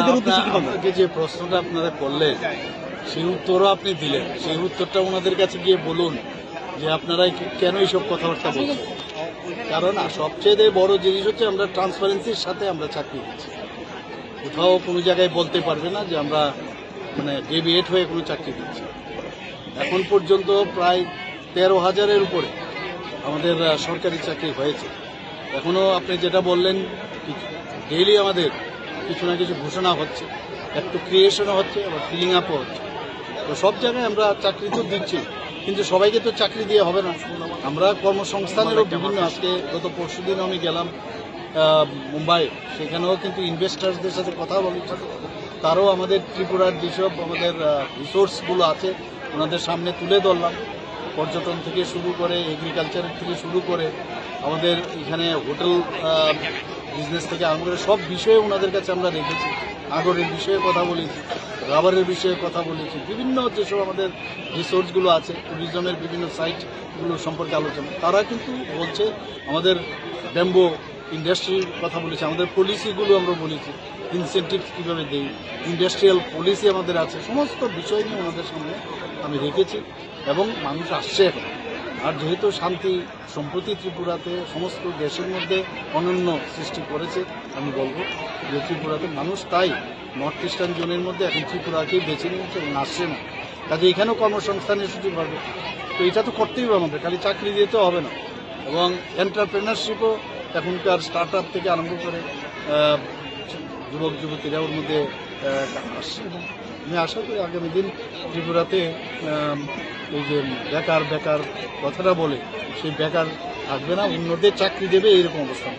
যুবতীদের উদ্দেশ্যে কি বলবেন? আপনাকে যে প্রশ্নটা আপনারা করলেন সেই উত্তরও আপনি দিলেন, সেই উত্তরটা ওনাদের কাছে গিয়ে বলুন যে আপনারা কেন এইসব কথাবার্তা বলছেন। কারণ সবচেয়ে বড় জিনিস হচ্ছে আমরা ট্রান্সপারেন্সির সাথে আমরা চাকরি দিচ্ছি। কোথাও কোনো জায়গায় বলতে পারবে না যে আমরা মানে ডেভিয়েট হয়ে কোনো চাকরি দিচ্ছি। এখন পর্যন্ত প্রায় 13,000-এর উপরে আমাদের সরকারি চাকরি হয়েছে। এখনও আপনি যেটা বললেন ডেইলি আমাদের কিছু না কিছু ঘোষণা হচ্ছে, একটু ক্রিয়েশনও হচ্ছে, আবার ফিলিং আপও হচ্ছে। তো সব জায়গায় আমরা চাকরি তো দিচ্ছি, কিন্তু সবাইকে তো চাকরি দিয়ে হবে না। আমরা কর্মসংস্থানেরও বিভিন্ন, আজকে গত পরশুদিন আমি গেলাম মুম্বাই, সেখানেও কিন্তু ইনভেস্টার্সদের সাথে কথা বলেছি। তারাও আমাদের ত্রিপুরার যেসব আমাদের রিসোর্সগুলো আছে ওনাদের সামনে তুলে ধরলাম। পর্যটন থেকে শুরু করে, এগ্রিকালচার থেকে শুরু করে, আমাদের এখানে হোটেল বিজনেস থেকে আরম্ভ করে সব বিষয়ে ওনাদের কাছে আমরা রেখেছি। আগরের বিষয়ে কথা বলেছি, রাবারের বিষয়ে কথা বলেছি, বিভিন্ন যেসব আমাদের রিসোর্সগুলো আছে, ট্যুরিজমের বিভিন্ন সাইটগুলো সম্পর্কে আলোচনা। তারা কিন্তু বলছে আমাদের ব্যাম্বো ইন্ডাস্ট্রির কথা বলেছি, আমাদের পলিসিগুলো আমরা বলেছি, ইনসেন্টিভস কীভাবে দেই, ইন্ডাস্ট্রিয়াল পলিসি আমাদের আছে, সমস্ত বিষয় নিয়ে ওনাদের সামনে আমি রেখেছি এবং মানুষ আসছে এখন। আর যেহেতু শান্তি সম্প্রতি ত্রিপুরাতে সমস্ত দেশের মধ্যে অনন্য সৃষ্টি করেছে, আমি বলবো যে ত্রিপুরাতে মানুষ তাই নর্থ ইস্টার্ন জোনের মধ্যে এখন ত্রিপুরাকেই বেছে নিয়েছে এবং আসছে না। কাজে এখানেও কর্মসংস্থানের সুযোগ হবে। তো এটা তো করতেই হবে আমাদের, খালি চাকরি দিতে হবে না। এবং এন্টারপ্রেনারশিপও এখনকার স্টার্ট আপ থেকে আরম্ভ করে যুবক যুবতীরা ওর মধ্যে আসছে। এবং আমি আশা করি আগামী দিন ত্রিপুরাতে এই যে বেকার কথাটা বলে সেই বেকার থাকবে না, অন্যদের চাকরি দেবে, এইরকম অবস্থা।